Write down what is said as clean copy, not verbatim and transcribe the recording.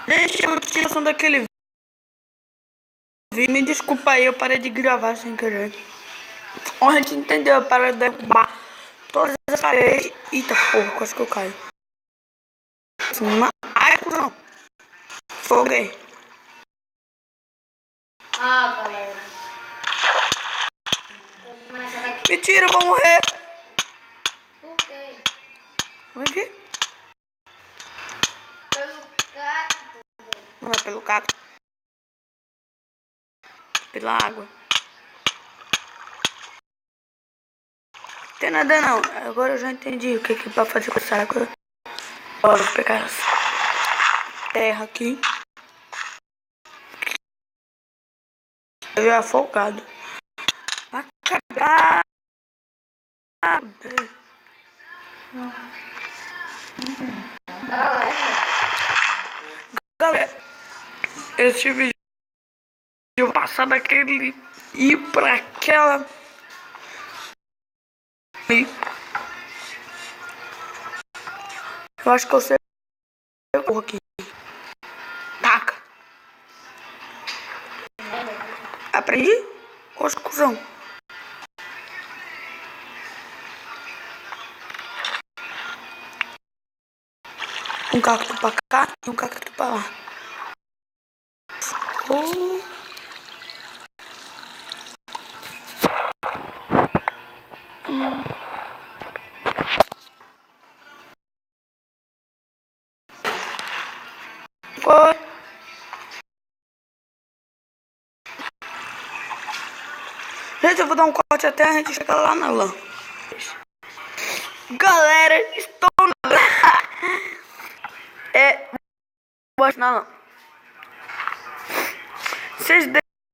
Gente, eu tinha noção daquele vídeo. Me desculpa aí, eu parei de gravar sem querer. A gente entendeu para derrubar todas as paredes. Eita porra, quase que eu caio. Ai, cuzão. Foguei. Ah, galera. Mentira, eu vou morrer. Por quê? Vem aqui. Pelo cacto. Não é pelo cacto. Pela água. Não tem nada não. Agora eu já entendi o que é pra fazer com essa água. Bora pegar essa terra aqui. Eu já afogado. Vai cagar. Galera, esse vídeo passar daquele ir pra aquela. Eu acho que eu sei o corro aqui. Taca. Aprendi? Ô, cuzão. Um cacto pra cá e um cacto pra lá. Oh. Foi. Gente, eu vou dar um corte até a gente chegar lá na lã. Galera, estou na lã. Vou na lã. Vocês